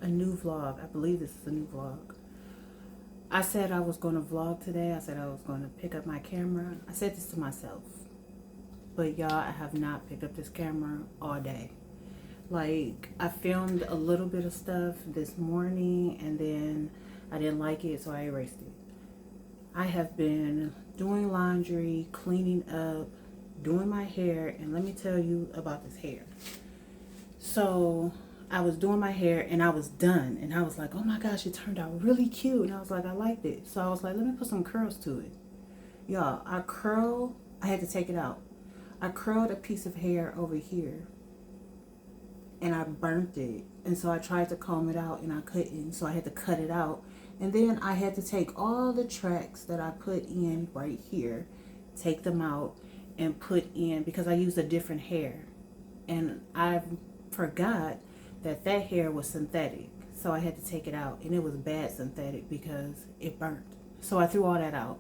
new vlog. I believe this is a new vlog. I said I was going to vlog today. I said I was going to pick up my camera. I said this to myself. But y'all, I have not picked up this camera all day. Like, I filmed a little bit of stuff this morning and then I didn't like it, so I erased it. I have been doing laundry, cleaning up, doing my hair, and let me tell you about this hair. So I was doing my hair and I was done, and I was like, oh my gosh, it turned out really cute, and I was like, I liked it. So I was like, let me put some curls to it. Y'all, I had to take it out. I curled a piece of hair over here and I burnt it, and so I tried to comb it out and I couldn't, so I had to cut it out. And then I had to take all the tracks that I put in right here, take them out and put in, because I used a different hair, and I forgot that that hair was synthetic, so I had to take it out, and it was bad synthetic because it burnt. So I threw all that out.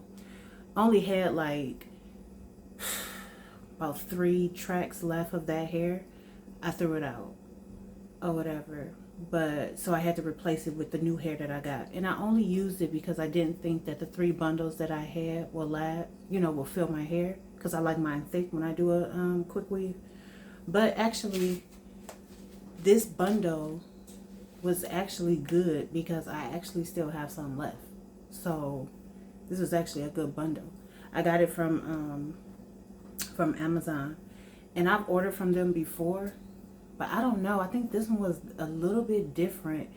I only had like about 3 tracks left of that hair. I threw it out or whatever, but so I had to replace it with the new hair that I got, and I only used it because I didn't think that the 3 bundles that I had will last, will fill my hair, because I like mine thick when I do a quick weave. But actually this bundle was actually good because I actually still have some left, so this is actually a good bundle. I got it from Amazon, and I've ordered from them before, but I don't know. I think this one was a little bit different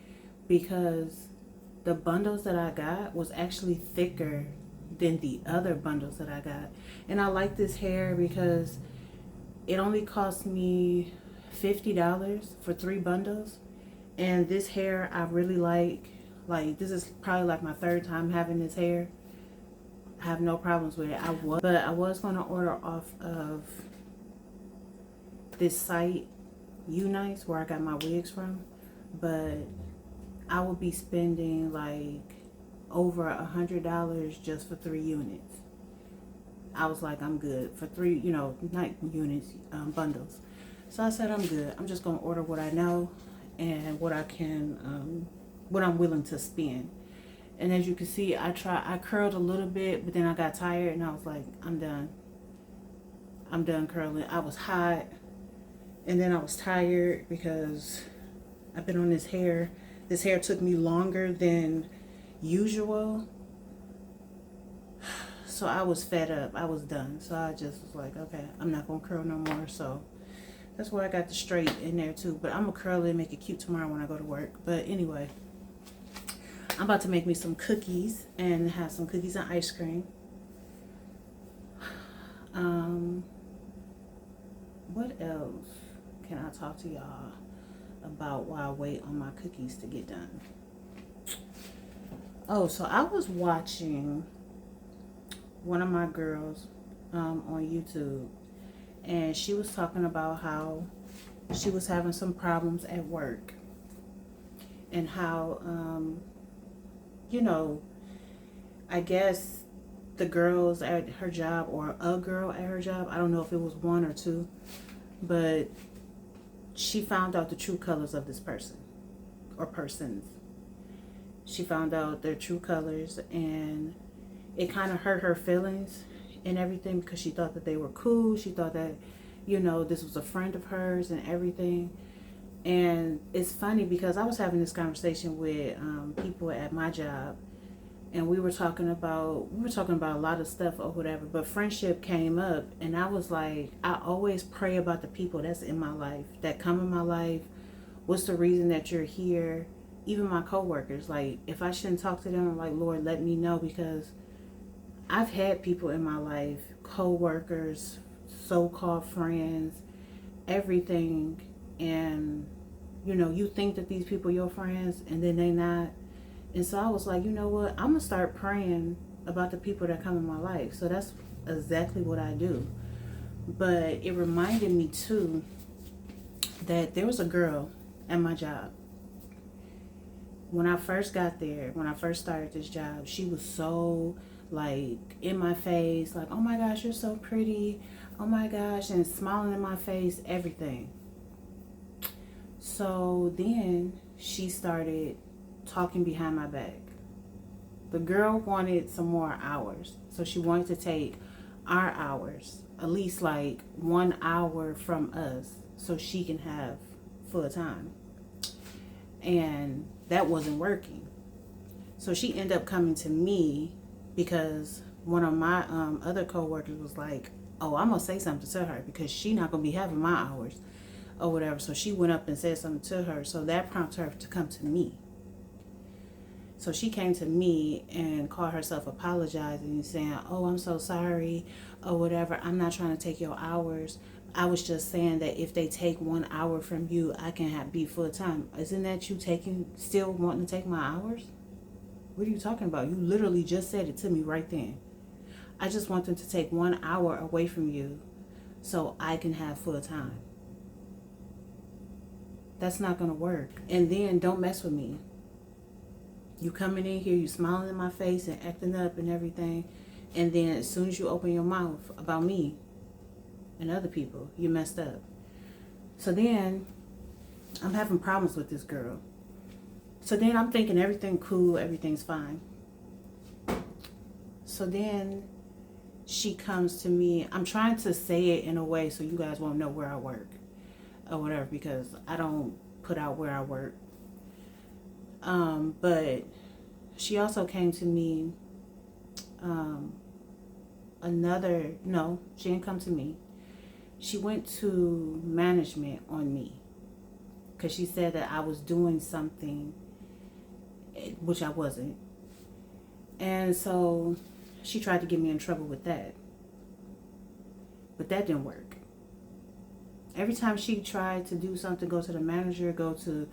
because the bundles that I got was actually thicker than the other bundles that I got. And I like this hair because it only cost me $50 for 3 bundles. And this hair I really like. Like, this is probably like my 3rd time having this hair. I have no problems with it. But I was going to order off of this site, Unice, where I got my wigs from, but I would be spending like over $100 just for 3 units. I was like, I'm good for 3, not units, bundles. So I said, I'm good. I'm just gonna order what I know and what I can, what I'm willing to spend. And as you can see, I curled a little bit, but then I got tired and I was like, I'm done. I'm done curling. I was hot. And then I was tired because I've been on this hair. This hair took me longer than usual. So I was fed up. I was done. So I just was like, okay, I'm not going to curl no more. So that's why I got the straight in there too. But I'm going to curl it and make it cute tomorrow when I go to work. But anyway, I'm about to make me some cookies and have some cookies and ice cream. What else can I talk to y'all about while I wait on my cookies to get done? Oh, so I was watching one of my girls on YouTube, and she was talking about how she was having some problems at work, and how I guess the girls at her job, or a girl at her job, I don't know if it was 1 or 2, but she found out the true colors of this person or persons. She found out their true colors, and it kind of hurt her feelings and everything, because she thought that they were cool. She thought that, this was a friend of hers and everything. And it's funny because I was having this conversation with people at my job, and we were talking about a lot of stuff or whatever, but friendship came up, and I was like, I always pray about the people that's in my life, that come in my life. What's the reason that you're here? Even my coworkers, like, if I shouldn't talk to them, I'm like, Lord, let me know, because I've had people in my life, coworkers, so-called friends, everything, and you think that these people are your friends, and then they not. And so I was like, you know what? I'm going to start praying about the people that come in my life. So that's exactly what I do. But it reminded me, too, that there was a girl at my job. When I first got there, when I first started this job, she was so, like, in my face. Like, oh, my gosh, you're so pretty. Oh, my gosh. And smiling in my face, everything. So then she started talking behind my back. The girl wanted some more hours. So she wanted to take our hours, at least like 1 hour from us, so she can have full time. And that wasn't working. So she ended up coming to me because one of my other coworkers was like, "Oh, I'm gonna say something to her because she not gonna be having my hours or whatever." So she went up and said something to her. So that prompted her to come to me. So she came to me and called herself apologizing and saying, "Oh, I'm so sorry," or whatever. "I'm not trying to take your hours. I was just saying that if they take 1 hour from you, I can be full time." Isn't that you still wanting to take my hours? What are you talking about? You literally just said it to me right then. I just want them to take 1 hour away from you so I can have full time. That's not going to work. And then don't mess with me. You coming in here, you smiling in my face and acting up and everything. And then as soon as you open your mouth about me and other people, you messed up. So then I'm having problems with this girl. So then I'm thinking everything cool, everything's fine. So then she comes to me. I'm trying to say it in a way so you guys won't know where I work or whatever, because I don't put out where I work. But she also came to me, no, she didn't come to me. She went to management on me because she said that I was doing something, which I wasn't. And so she tried to get me in trouble with that. But that didn't work. Every time she tried to do something, go to the manager, go to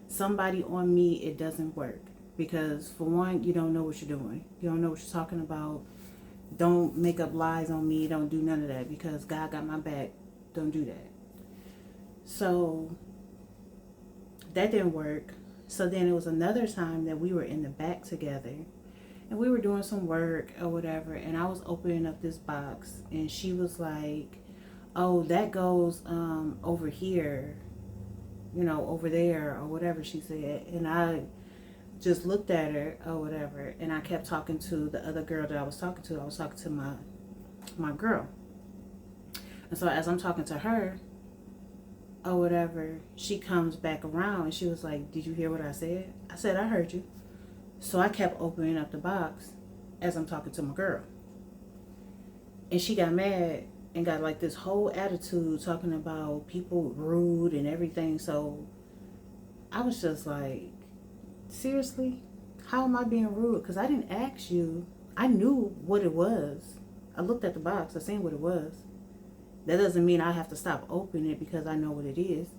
somebody on me, it doesn't work. Because for one, you don't know what you're doing. You don't know what you're talking about. Don't make up lies on me. Don't do none of that because God got my back. Don't do that. So that didn't work. So then it was another time that we were in the back together and we were doing some work or whatever, and I was opening up this box and she was like, "Oh, that goes over here, over there," or whatever she said. And I just looked at her or whatever, and I kept talking to the other girl that I was talking to. I was talking to my girl. And so as I'm talking to her or whatever, she comes back around and she was like, "Did you hear what I said?" I said, "I heard you." So I kept opening up the box as I'm talking to my girl. And she got mad and got like this whole attitude talking about people rude and everything. So I was just like, seriously? How am I being rude? Because I didn't ask you. I knew what it was. I looked at the box. I seen what it was. That doesn't mean I have to stop opening it because I know what it is.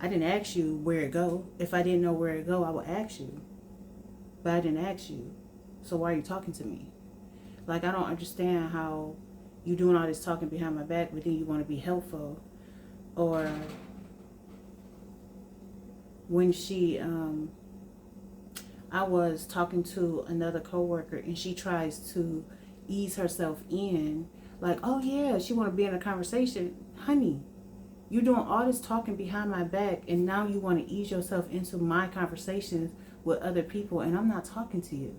I didn't ask you where it go. If I didn't know where it go, I would ask you. But I didn't ask you. So why are you talking to me? Like, I don't understand how you doing all this talking behind my back, but then you want to be helpful. Or when I was talking to another coworker and she tries to ease herself in, like, "Oh yeah, she want to be in a conversation." Honey, you doing all this talking behind my back and now you want to ease yourself into my conversations with other people, and I'm not talking to you.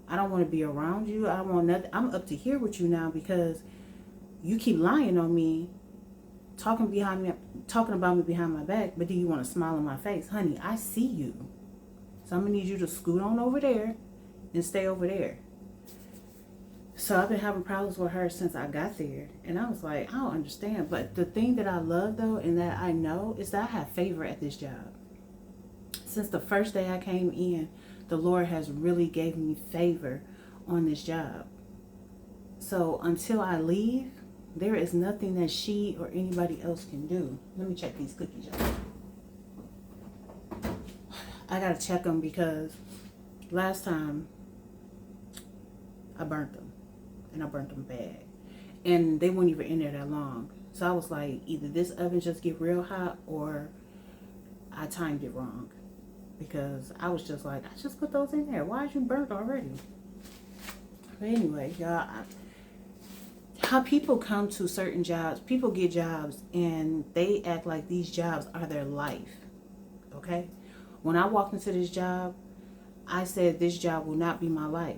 I don't want to be around you. I don't want nothing. I'm up to here with you now because you keep lying on me, talking about me behind my back, but then you want to smile on my face. Honey, I see you. So I'm going to need you to scoot on over there and stay over there. So I've been having problems with her since I got there. And I was like, I don't understand. But the thing that I love, though, and that I know is that I have favor at this job. Since the first day I came in, the Lord has really gave me favor on this job. So until I leave, there is nothing that she or anybody else can do. Let me check these cookies out. I gotta check them because last time I burnt them, and I burnt them bad, and they weren't even in there that long. So I was like, either this oven just get real hot or I timed it wrong, because I was just like, I just put those in there. Why is you burnt already? But anyway, y'all, how people come to certain jobs. People get jobs and they act like these jobs are their life. Okay? When I walked into this job, I said this job will not be my life.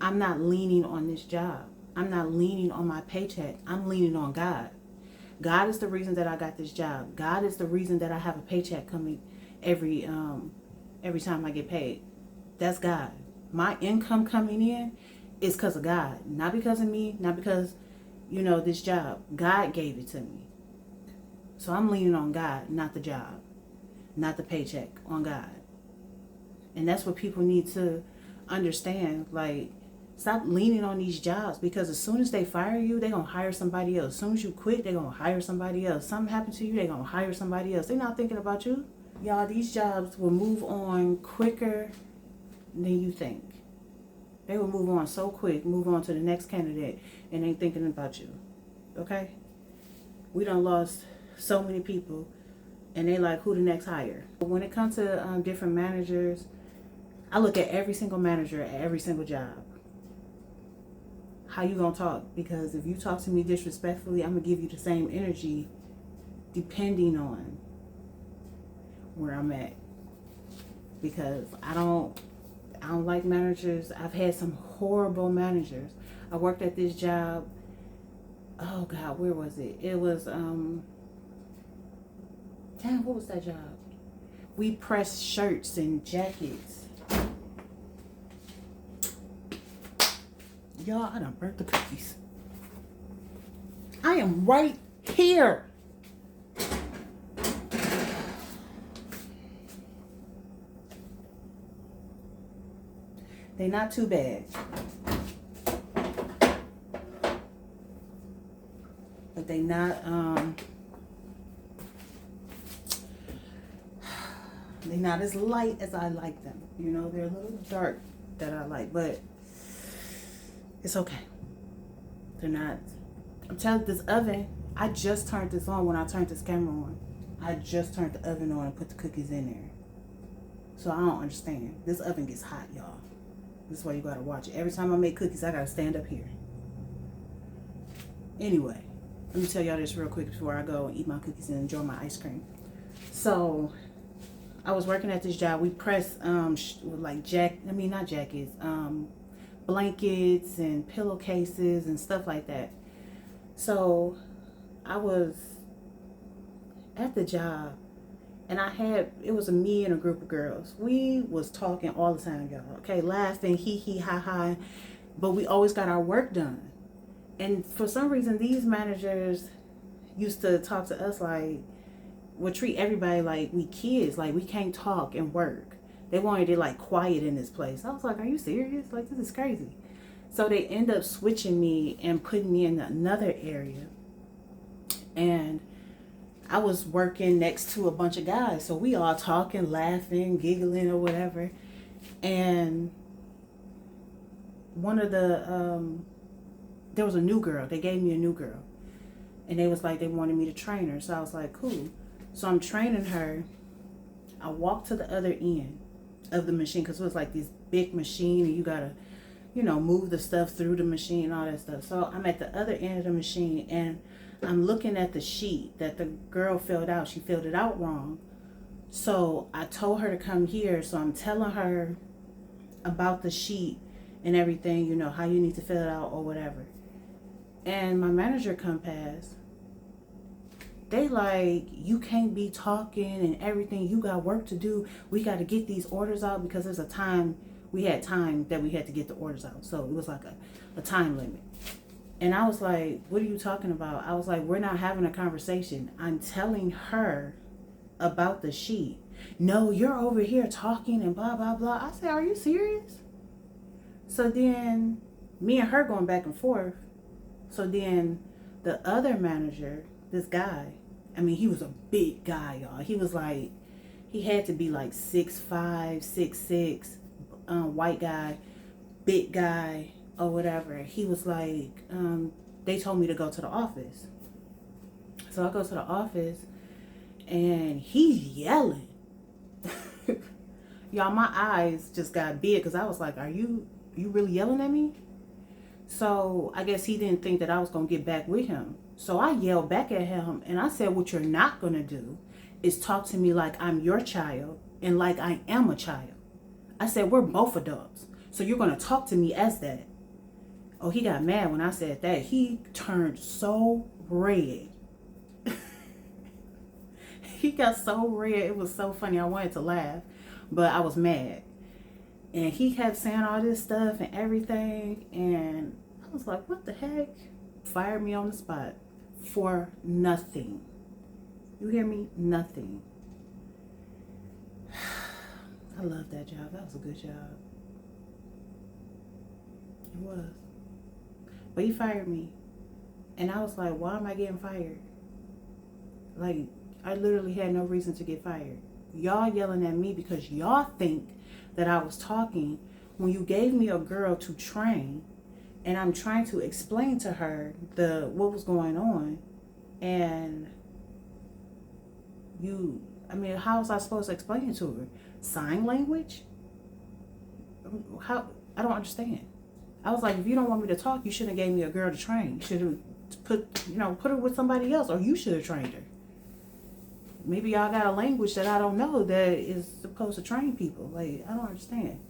I'm not leaning on this job. I'm not leaning on my paycheck. I'm leaning on God. God is the reason that I got this job. God is the reason that I have a paycheck coming every time I get paid. That's God. My income coming in is because of God, not because of me, not because this job. God gave it to me, so I'm leaning on God, not the job, not the paycheck, on God. And that's what people need to understand. Like, stop leaning on these jobs, because as soon as they fire you, they're going to hire somebody else. As soon as you quit, they're going to hire somebody else. Something happened to you, they're going to hire somebody else. They're not thinking about you. Y'all, these jobs will move on quicker than you think. They will move on so quick, move on to the next candidate, and ain't thinking about you. Okay? We done lost so many people, and they like, who the next hire? When it comes to different managers, I look at every single manager at every single job. How you gonna talk? Because if you talk to me disrespectfully, I'm gonna give you the same energy depending on where I'm at. Because I don't like managers. I've had some horrible managers. I worked at this job. Oh God, where was it? It was damn, what was that job? We pressed shirts and jackets. Y'all, I done burnt the cookies. I am right here. They're not too bad. But they not they're not as light as I like them. They're a little dark that I like, but it's okay. They're not. I'm telling you, this oven, I just turned this on when I turned this camera on. I just turned the oven on and put the cookies in there. So I don't understand. This oven gets hot, y'all. This is why you gotta watch it. Every time I make cookies, I gotta stand up here. Anyway, let me tell y'all this real quick before I go and eat my cookies and enjoy my ice cream. So I was working at this job. We press not jackets, blankets and pillowcases and stuff like that. So I was at the job, and it was me and a group of girls. We was talking all the time, y'all. Okay, laughing, hee hee ha ha, but we always got our work done. And for some reason, these managers used to talk to us like, would treat everybody like we kids, like we can't talk and work. They wanted it like quiet in this place. I was like, are you serious? Like, this is crazy. So they end up switching me and putting me in another area. And I was working next to a bunch of guys. So we all talking, laughing, giggling or whatever. And one of there was a new girl. They gave me a new girl. And they was like, they wanted me to train her. So I was like, cool. So I'm training her. I walked to the other end of the machine, because it was like this big machine and you gotta, move the stuff through the machine, all that stuff. So I'm at the other end of the machine and I'm looking at the sheet that the girl filled out. She filled it out wrong. So I told her to come here. So I'm telling her about the sheet and everything, how you need to fill it out or whatever. And my manager come past. They like, you can't be talking and everything. You got work to do. We got to get these orders out, because there's we had time that we had to get the orders out. So it was like a time limit. And I was like, what are you talking about? I was like, we're not having a conversation. I'm telling her about the sheet. No, you're over here talking and blah, blah, blah. I said, are you serious? So then me and her going back and forth. So then the other manager, this guy, he was a big guy, y'all. He was like, he had to be like 6'5", 6'6", white guy, big guy or whatever. He was like, they told me to go to the office. So I go to the office and he's yelling. Y'all, my eyes just got big, because I was like, are you really yelling at me? So I guess he didn't think that I was going to get back with him. So I yelled back at him and I said, what you're not going to do is talk to me like I'm your child and like I am a child. I said, we're both adults. So you're going to talk to me as that. Oh, he got mad when I said that. He turned so red. He got so red. It was so funny. I wanted to laugh, but I was mad. And he kept saying all this stuff and everything. And I was like, what the heck? Fired me on the spot for nothing. You hear me? Nothing. I love that job. That was a good job. It was. But he fired me. And I was like, why am I getting fired? Like, I literally had no reason to get fired. Y'all yelling at me because y'all think that I was talking when you gave me a girl to train and I'm trying to explain to her what was going on, and how was I supposed to explain it to her? Sign language? How? I don't understand. I was like, if you don't want me to talk, you shouldn't have gave me a girl to train. You should have put her with somebody else, or you should have trained her. Maybe y'all got a language that I don't know that is supposed to train people. Like, I don't understand.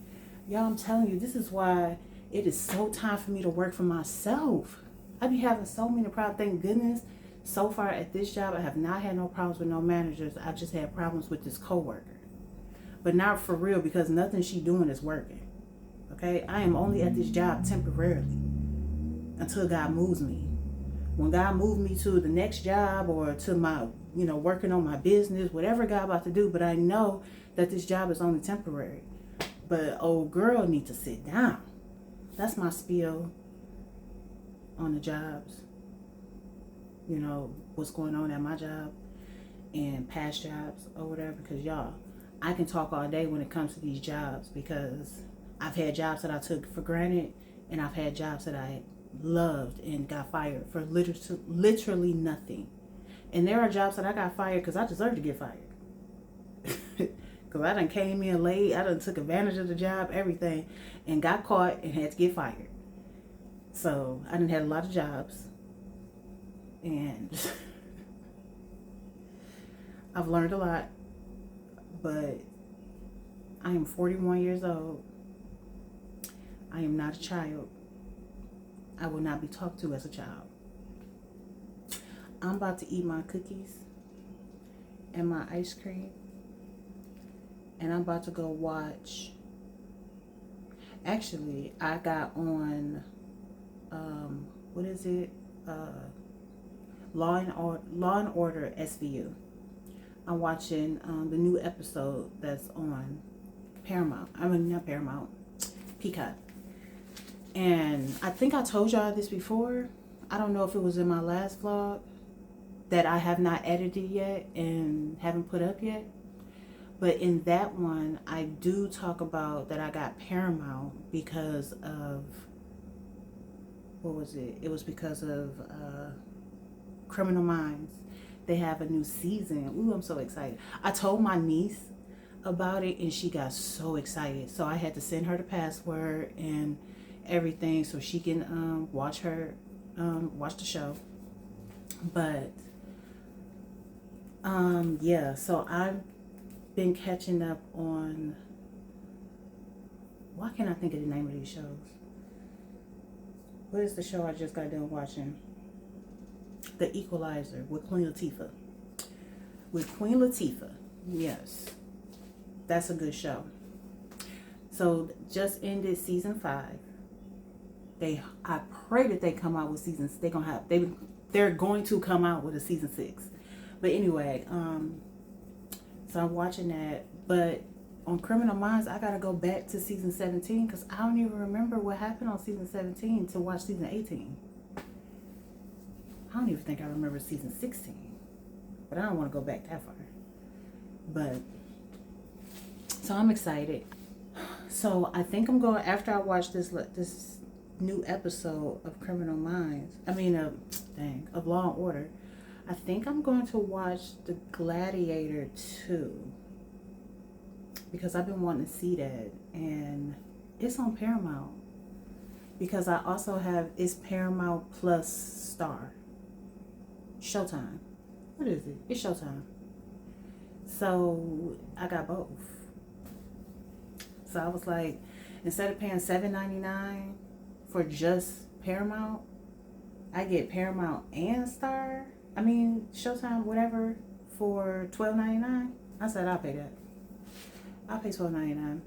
Y'all, I'm telling you, this is why it is so time for me to work for myself. I be having so many problems. Thank goodness, so far at this job, I have not had no problems with no managers. I've just had problems with this coworker. But not for real, because nothing she doing is working. Okay? I am only at this job temporarily until God moves me. When God moved me to the next job or to my, working on my business, whatever God about to do, but I know that this job is only temporary. But old girl need to sit down. That's my spiel on the jobs. What's going on at my job and past jobs or whatever, because y'all, I can talk all day when it comes to these jobs, because I've had jobs that I took for granted and I've had jobs that I loved and got fired for literally nothing. And there are jobs that I got fired because I deserve to get fired. Because I done came in late, I done took advantage of the job, everything, and got caught and had to get fired. So I done had a lot of jobs, and I've learned a lot, but I am 41 years old. I am not a child. I will not be talked to as a child. I'm about to eat my cookies and my ice cream, and I'm about to go watch. Actually, I got on, what is it? Law and Order SVU. I'm watching the new episode that's on Paramount. I mean, not Paramount, Peacock. And I think I told y'all this before. I don't know if it was in my last vlog that I have not edited yet and haven't put up yet. But in that one, I do talk about that I got Paramount because of, what was it? It was because of Criminal Minds. They have a new season. Ooh, I'm so excited. I told my niece about it and she got so excited. So I had to send her the password and everything so she can watch the show. But yeah, so I've been catching up on, why can't I think of the name of these shows? What is the show I just got done watching? The Equalizer with Queen Latifah. With Queen Latifah, yes. That's a good show. So just ended season 5. I pray that they come out with seasons. They're going to come out with a season 6. But anyway, so I'm watching that. But on Criminal Minds, I gotta go back to season 17 because I don't even remember what happened on season 17 to watch season 18. I don't even think I remember season 16. But I don't want to go back that far. But so I'm excited. So I think I'm going, after I watch this new episode of Criminal Minds, of Law and Order, I think I'm going to watch The Gladiator 2 because I've been wanting to see that, and it's on Paramount because I also have, it's Paramount Plus Star. Showtime. What is it? It's Showtime. So I got both. So I was like, instead of paying $7.99 for just Paramount, I get Paramount and Star. I mean Showtime, whatever, for $12.99. I said I'll pay that. I'll pay $12.99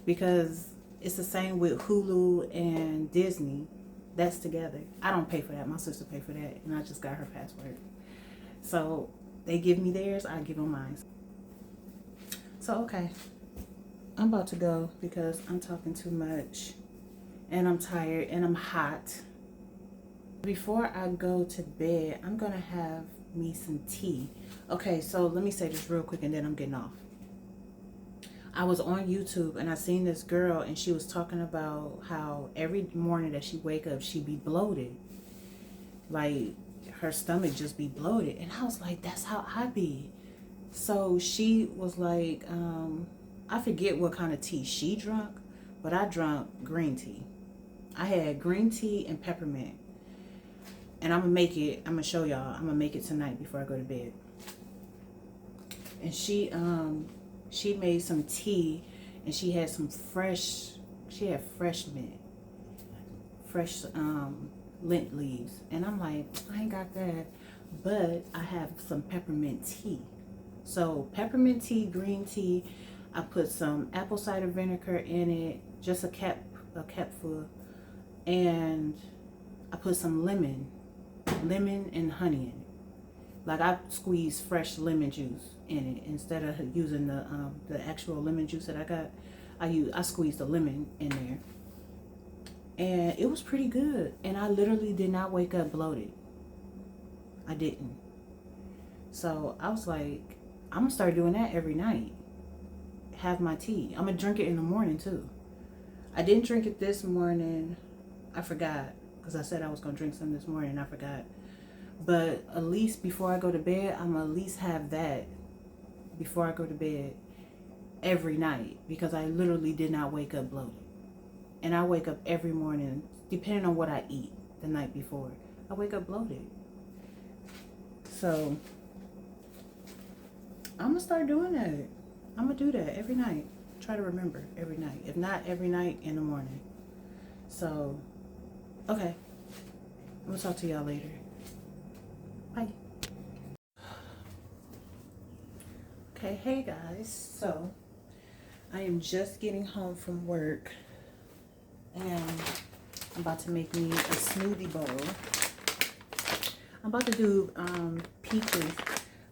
because it's the same with Hulu and Disney. That's together. I don't pay for that. My sister paid for that, and I just got her password. So they give me theirs, I give them mine. So okay, I'm about to go because I'm talking too much, and I'm tired, and I'm hot. Before I go to bed, I'm gonna have me some tea. Okay, so let me say this real quick, and then I'm getting off. I was on YouTube and I seen this girl, and she was talking about how every morning that she wake up, she be bloated. Like her stomach just be bloated. And I was like, that's how I be. So she was like, I forget what kind of tea she drunk, but I drank green tea. I had green tea and peppermint. And I'm gonna show y'all. I'm gonna make it tonight before I go to bed. And she made some tea, and she had fresh mint, fresh lint leaves. And I'm like, I ain't got that, but I have some peppermint tea. So peppermint tea, green tea, I put some apple cider vinegar in it, just a cupful, and I put some lemon and honey in it. Like I squeeze fresh lemon juice in it instead of using the actual lemon juice that I got. I squeezed the lemon in there, and it was pretty good. And I literally did not wake up bloated. I didn't. So I was like, I'm gonna start doing that every night. Have my tea. I'm gonna drink it in the morning too. I didn't drink it this morning. I forgot because I said I was gonna drink some this morning and I forgot. But at least before I go to bed, I'm gonna at least have that before I go to bed every night, because I literally did not wake up bloated. And I wake up every morning, depending on what I eat the night before, I wake up bloated. So I'm gonna start doing that. I'm gonna do that every night. Try to remember every night. If not every night, in the morning. So, okay. I'm gonna talk to y'all later. Bye. Okay, hey guys. So, I am just getting home from work, and I'm about to make me a smoothie bowl. I'm about to do peaches.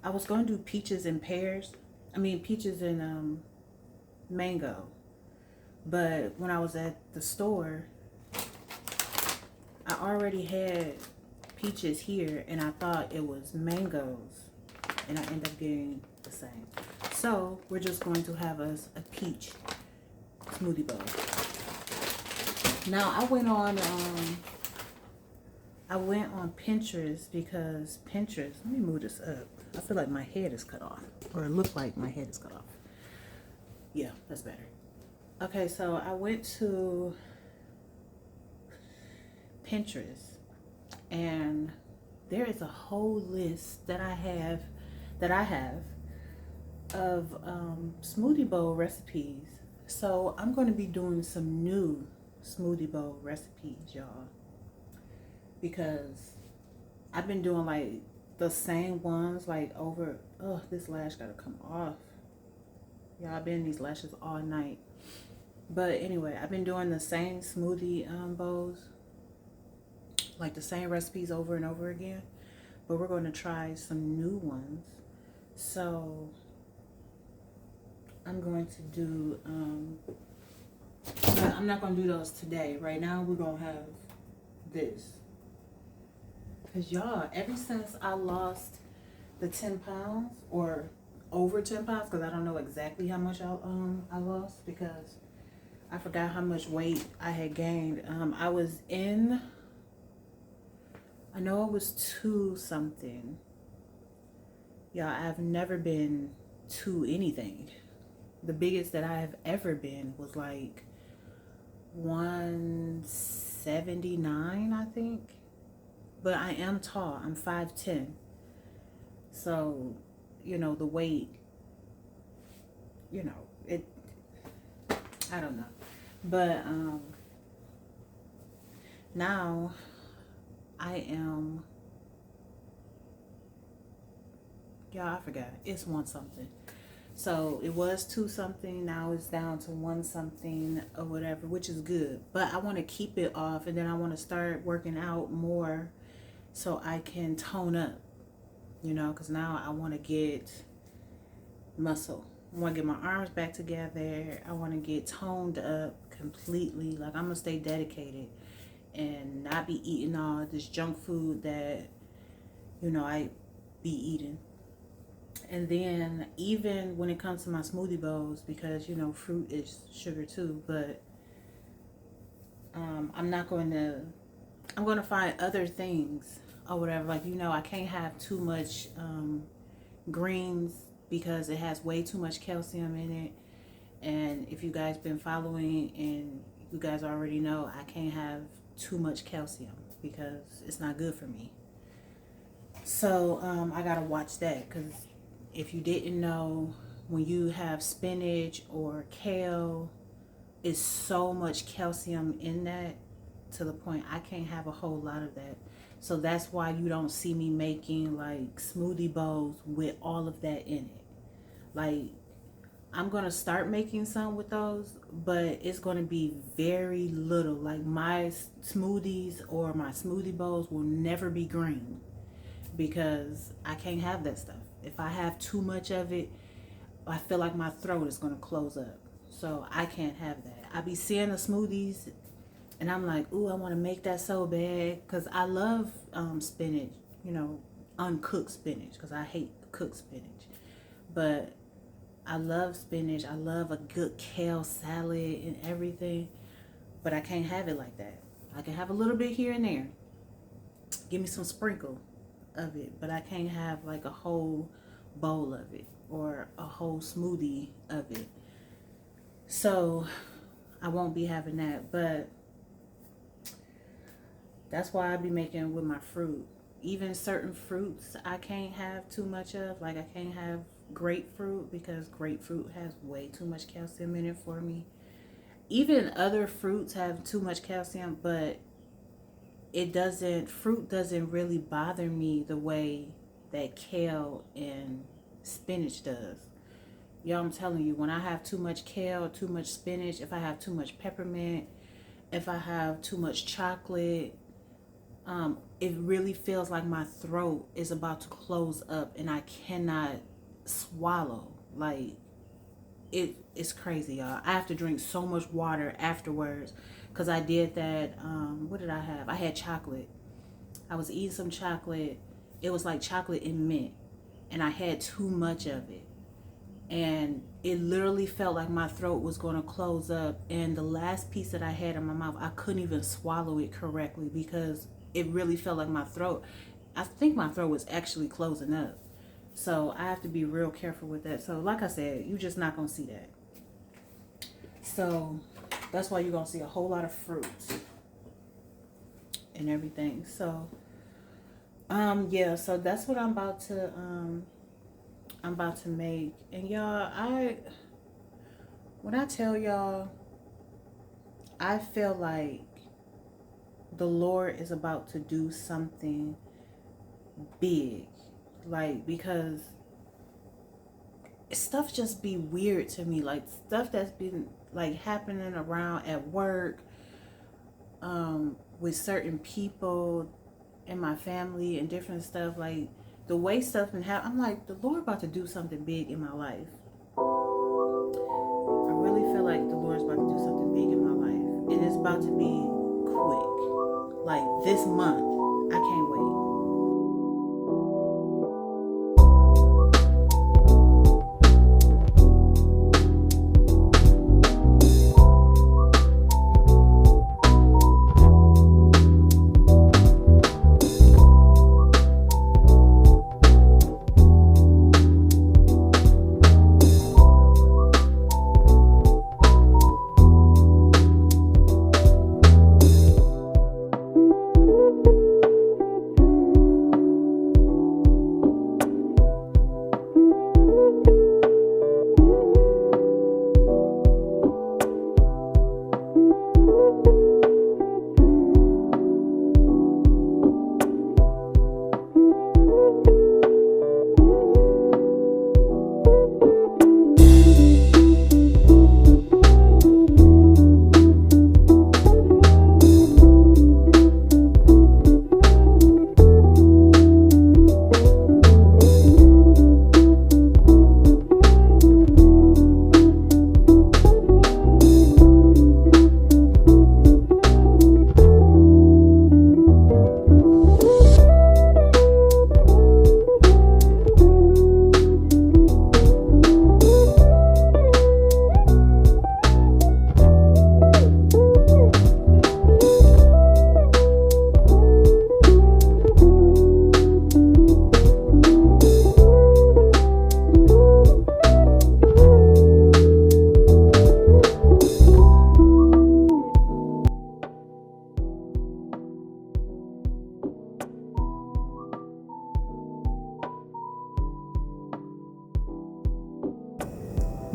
I was going to do peaches and pears. Peaches and mango. But when I was at the store, I already had peaches here, and I thought it was mangoes, and I ended up getting the same. So we're just going to have us a peach smoothie bowl. Now I went on Pinterest, because Pinterest, let me move this up. I feel like my head is cut off, or it looked like my head is cut off. Yeah, that's better. Okay, so I went to Pinterest, and there is a whole list that I have of smoothie bowl recipes. So I'm going to be doing some new smoothie bowl recipes, y'all, because I've been doing like the same ones like over. Oh, this lash gotta come off. Yeah, I've been in these lashes all night. But anyway, I've been doing the same smoothie bowls, like the same recipes over and over again. But we're going to try some new ones. So I'm going to do, I'm not going to do those today. Right now we're going to have this. Because y'all, ever since I lost the 10 pounds, or over 10 pounds, because I don't know exactly how much I lost, because I forgot how much weight I had gained. I was in, I know it was 2 something. Yeah, I've never been 2 anything. The biggest that I have ever been was like 160. 179, I think. But I am tall. I'm 5'10". So, the weight, it, I don't know. But now I am, I forgot. It's 1 something. So it was 2 something. Now it's down to 1 something or whatever, which is good. But I want to keep it off, and then I want to start working out more so I can tone up, because now I want to get muscle. I want to get my arms back together. I want to get toned up completely. Like, I'm going to stay dedicated and not be eating all this junk food that, I be eating. And then even when it comes to my smoothie bowls, because, fruit is sugar too, but I'm going to find other things or whatever. Like, I can't have too much greens because it has way too much calcium in it. And if you guys been following and you guys already know, I can't have too much calcium because it's not good for me. So I got to watch that, because if you didn't know, when you have spinach or kale, it's so much calcium in that to the point I can't have a whole lot of that. So that's why you don't see me making like smoothie bowls with all of that in it. Like, I'm going to start making some with those, but it's going to be very little. Like, my smoothies or my smoothie bowls will never be green because I can't have that stuff. If I have too much of it, I feel like my throat is going to close up. So I can't have that. I be seeing the smoothies and I'm like, ooh, I want to make that so bad, because I love spinach, uncooked spinach, because I hate cooked spinach. But I love spinach. I love a good kale salad and everything. But I can't have it like that. I can have a little bit here and there. Give me some sprinkle of it. But I can't have like a whole bowl of it or a whole smoothie of it. So I won't be having that. But that's why I be making with my fruit. Even certain fruits I can't have too much of. Like, I can't have grapefruit because grapefruit has way too much calcium in it for me. Even other fruits have too much calcium, but fruit doesn't really bother me the way that kale and spinach does. Y'all, I'm telling you, when I have too much kale, too much spinach, if I have too much peppermint, if I have too much chocolate, it really feels like my throat is about to close up and I cannot swallow. Like, it's crazy, y'all. I have to drink so much water afterwards because I did that. What did I have? I had chocolate. I was eating some chocolate. It was like chocolate and mint, and I had too much of it, and it literally felt like my throat was going to close up. And the last piece that I had in my mouth, I couldn't even swallow it correctly because it really felt like I think my throat was actually closing up. So I have to be real careful with that. So like I said, you're just not going to see that. So that's why you're going to see a whole lot of fruits and everything. So yeah, so that's what I'm about to make. And y'all, when I tell y'all, I feel like the Lord is about to do something big. Like, because stuff just be weird to me. Like, stuff that's been like happening around at work, with certain people in my family and different stuff. Like, the way stuff been happening, I'm like, the Lord about to do something big in my life. I really feel like the Lord's about to do something big in my life, and it's about to be quick. Like, this month, I can't wait.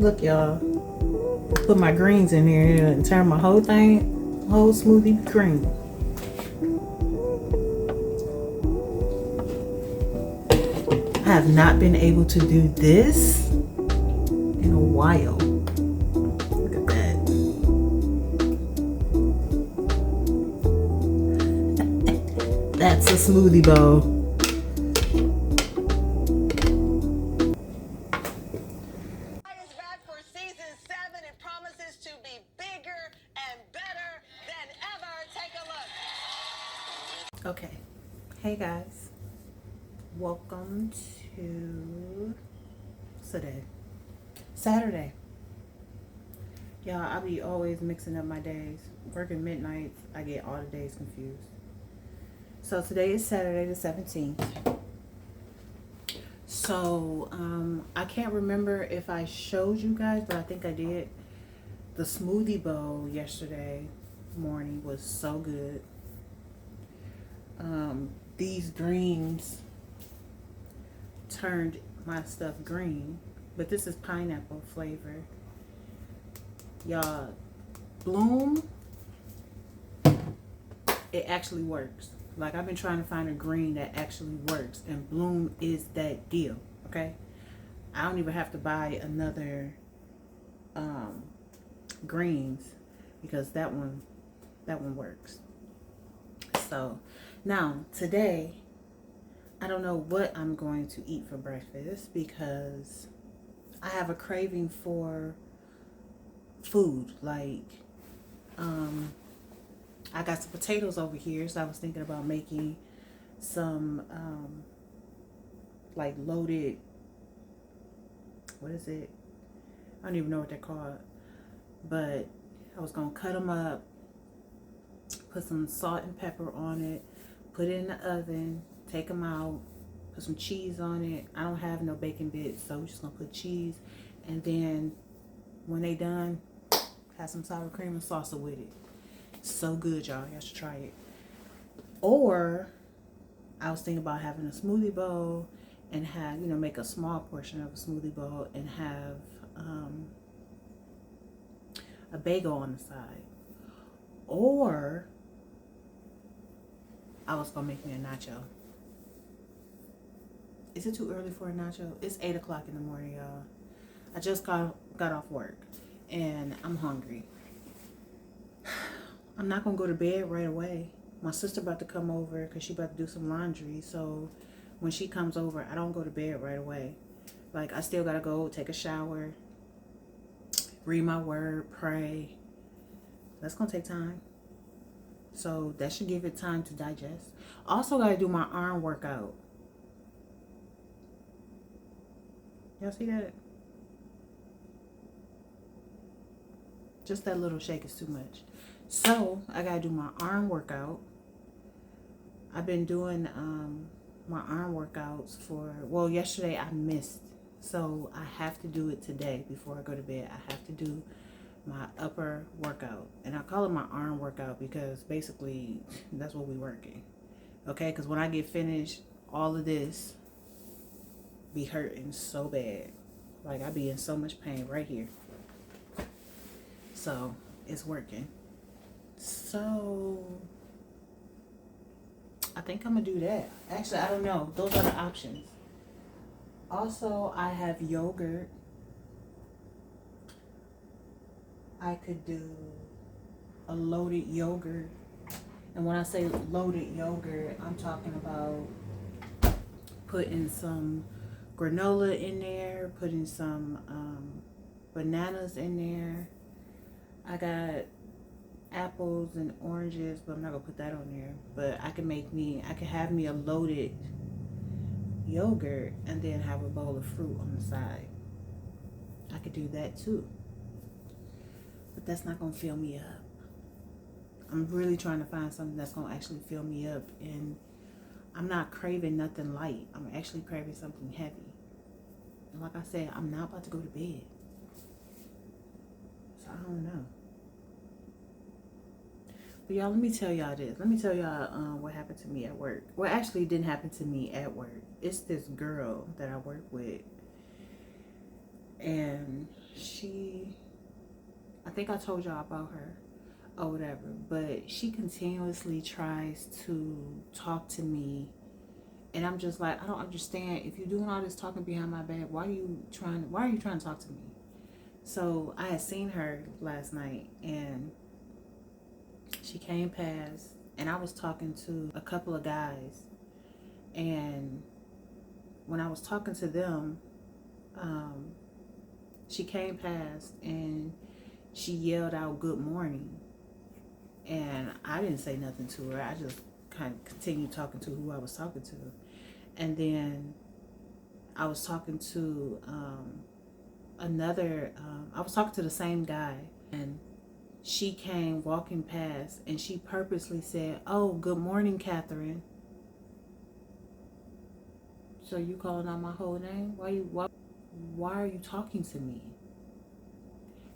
Look, y'all. Put my greens in here and turn my whole smoothie green. I have not been able to do this in a while. Look at that. That's a smoothie bowl. Okay. Hey guys. Welcome to today. Saturday. Y'all, I be always mixing up my days. Working midnights, I get all the days confused. So today is Saturday the 17th. So, I can't remember if I showed you guys, but I think I did. The smoothie bowl yesterday morning was so good. These greens turned my stuff green, but this is pineapple flavor. Y'all, Bloom, it actually works. Like, I've been trying to find a green that actually works, and Bloom is that deal. Okay, I don't even have to buy another greens because that one works. So now today, I don't know what I'm going to eat for breakfast because I have a craving for food. Like, I got some potatoes over here, so I was thinking about making some like loaded, what is it? I don't even know what they're called, but I was gonna cut them up, put some salt and pepper on it, put it in the oven, take them out, put some cheese on it. I don't have no bacon bits, so we're just gonna put cheese, and then when they done, have some sour cream and salsa with it. So good, y'all. Y'all should try it. Or I was thinking about having a smoothie bowl and have, make a small portion of a smoothie bowl and have a bagel on the side. Or I was gonna make me a nacho. Is it too early for a nacho? It's 8 o'clock in the morning, y'all. I just got off work and I'm hungry. I'm not gonna go to bed right away. My sister about to come over because she about to do some laundry. So when she comes over, I don't go to bed right away. Like, I still gotta go take a shower, read my word, pray. That's gonna take time. So that should give it time to digest. Also gotta do my arm workout. Y'all see that? Just that little shake is too much. So I gotta do my arm workout. I've been doing my arm workouts yesterday I missed. So I have to do it today before I go to bed. I have to do my upper workout. And I call it my arm workout because basically that's what we're working. Okay, because when I get finished, all of this be hurting so bad. Like, I be in so much pain right here. So it's working. So I think I'm gonna do that. Actually, I don't know. Those are the options. Also, I have yogurt. I could do a loaded yogurt. And when I say loaded yogurt, I'm talking about putting some granola in there, putting some bananas in there. I got apples and oranges, but I'm not gonna put that on there. But I can have me a loaded yogurt and then have a bowl of fruit on the side. I could do that too. But that's not gonna fill me up. I'm really trying to find something that's gonna actually fill me up, and I'm not craving nothing light. I'm actually craving something heavy. And like I said, I'm not about to go to bed. So I don't know. But y'all, let me tell y'all this. Let me tell y'all what happened to me at work. Well, actually, it didn't happen to me at work. It's this girl that I work with. And she, I think I told y'all about her or whatever, but she continuously tries to talk to me. And I'm just like, I don't understand. If you're doing all this talking behind my back, why are you trying to talk to me? So I had seen her last night, and she came past, and I was talking to a couple of guys. And when I was talking to them, um, she came past and she yelled out good morning. And I didn't say nothing to her. I just kind of continued talking to who I was talking to. And then I was talking to I was talking to the same guy. And she came walking past and she purposely said, "Oh, good morning, Catherine." So you calling out my whole name? Why are you talking to me?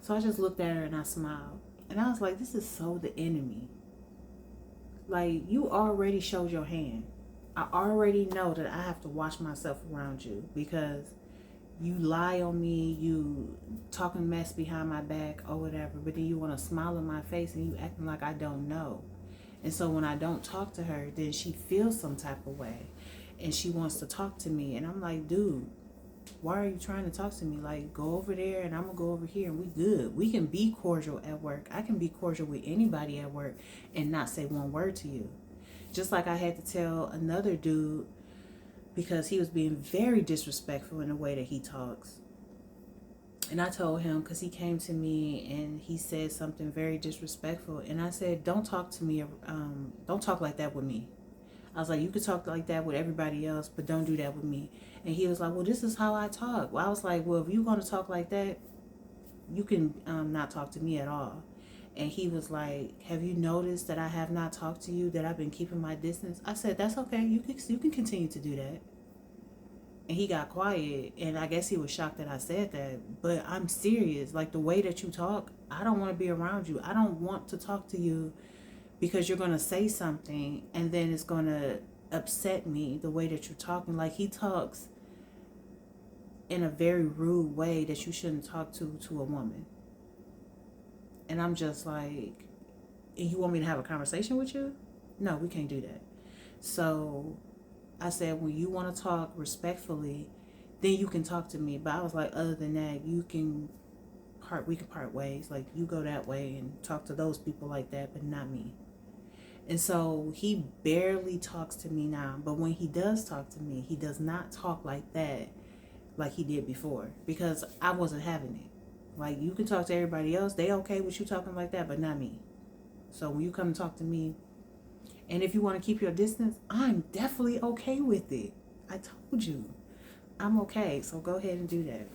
So I just looked at her and I smiled. And I was like, this is so the enemy. Like, you already showed your hand. I already know that I have to watch myself around you because you lie on me, you talking mess behind my back or whatever, but then you want to smile in my face and you acting like I don't know. And so when I don't talk to her, then she feels some type of way and she wants to talk to me. And I'm like, dude, why are you trying to talk to me? Like, go over there and I'm gonna go over here and we good. We can be cordial at work. I can be cordial with anybody at work and not say one word to you. Just like I had to tell another dude because he was being very disrespectful in the way that he talks. And I told him because he came to me and he said something very disrespectful. And I said, don't talk to me. Don't talk like that with me. I was like, you could talk like that with everybody else, but don't do that with me. And he was like, well, this is how I talk. Well, I was like, well, if you're going to talk like that, you can not talk to me at all. And he was like, have you noticed that I have not talked to you, that I've been keeping my distance? I said, that's okay. You can continue to do that. And he got quiet. And I guess he was shocked that I said that. But I'm serious. Like, the way that you talk, I don't want to be around you. I don't want to talk to you because you're going to say something and then it's going to upset me the way that you're talking. Like, he talks in a very rude way that you shouldn't talk to a woman. And I'm just like, you want me to have a conversation with you? No, we can't do that. So I said, when you want to talk respectfully, then you can talk to me. But I was like, other than that, we can part ways. Like, you go that way and talk to those people like that, but not me. And so he barely talks to me now. But when he does talk to me, he does not talk like that like he did before because I wasn't having it. Like, you can talk to everybody else. They okay with you talking like that, but not me. So when you come and talk to me, and if you want to keep your distance, I'm definitely okay with it. I told you. I'm okay. So go ahead and do that.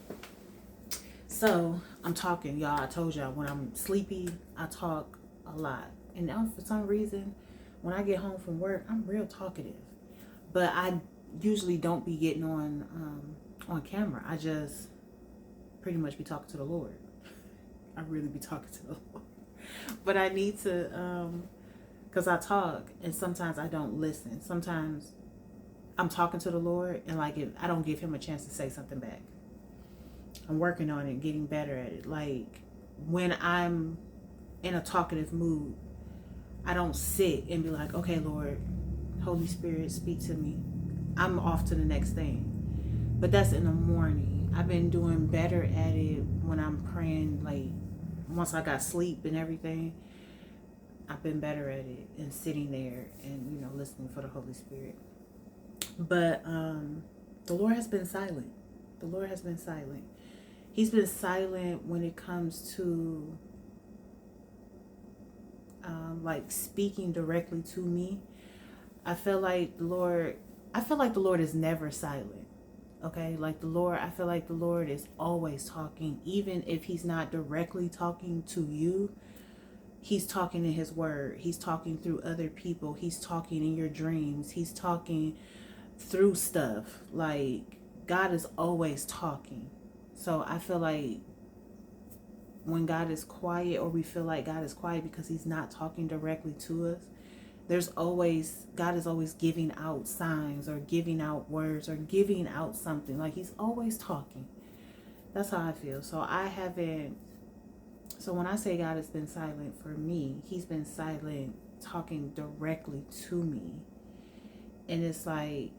So I'm talking, y'all. I told y'all when I'm sleepy, I talk a lot. And now for some reason, when I get home from work, I'm real talkative. But I usually don't be getting on camera. I just pretty much be talking to the Lord. I really be talking to the Lord. But I need to, because I talk and sometimes I don't listen. Sometimes I'm talking to the Lord and like if I don't give him a chance to say something back. I'm working on it, getting better at it. Like, when I'm in a talkative mood, I don't sit and be like, okay, Lord, Holy Spirit, speak to me. I'm off to the next thing. But that's in the morning. I've been doing better at it when I'm praying, like, once I got sleep and everything. I've been better at it and sitting there and, listening for the Holy Spirit. But the Lord has been silent. The Lord has been silent. He's been silent when it comes to like speaking directly to me. I feel like the Lord is never silent. Okay, like I feel like the Lord is always talking, even if he's not directly talking to you. He's talking in his word. He's talking through other people. He's talking in your dreams. He's talking through stuff. Like, God is always talking. So I feel like when God is quiet, or we feel like God is quiet because he's not talking directly to us, God is always giving out signs or giving out words or giving out something. Like, he's always talking. That's how I feel. So I haven't. So when I say God has been silent for me, He's been silent talking directly to me. And it's like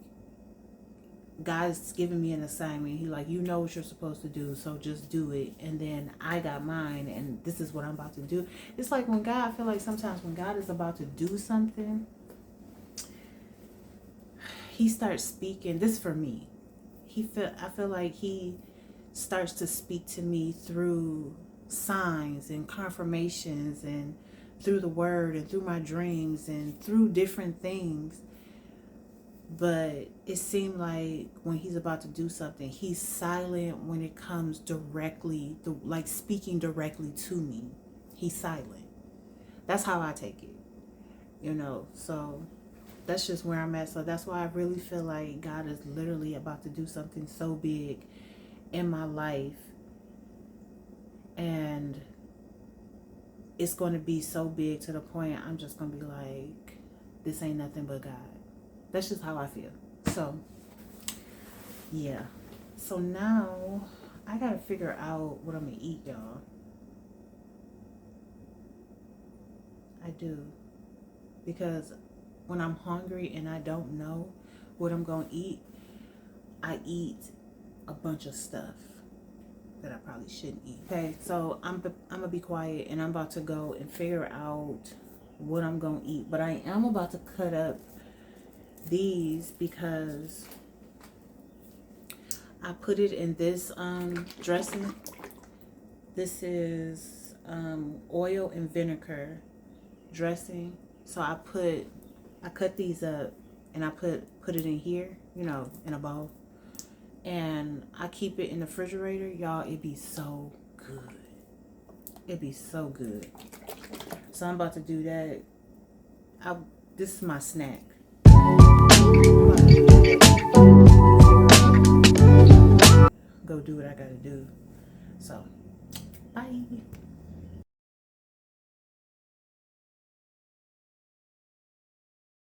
God's giving me an assignment. He like, you know what you're supposed to do, so just do it. And then I got mine, and this is what I'm about to do. It's like when God, I feel like sometimes when God is about to do something, He starts speaking. This for me. I feel like He starts to speak to me through signs and confirmations and through the word and through my dreams and through different things. But it seemed like when He's about to do something, He's silent when it comes directly, like speaking directly to me. He's silent. That's how I take it, so that's just where I'm at. So that's why I really feel like God is literally about to do something so big in my life, and it's going to be so big to the point I'm just going to be like, this ain't nothing but God. That's just how I feel. So yeah, so now I gotta figure out what I'm gonna eat, y'all. I do, because when I'm hungry and I don't know what I'm gonna eat, I eat a bunch of stuff that I probably shouldn't eat. Okay, so I'm gonna be quiet, and I'm about to go and figure out what I'm gonna eat. But I am about to cut up these because I put it in this dressing. This is oil and vinegar dressing. So I cut these up and I put it in here, in a bowl. And I keep it in the refrigerator, y'all. It'd be so good. It'd be so good. So I'm about to do that. This is my snack. Go do what I gotta do. So, bye.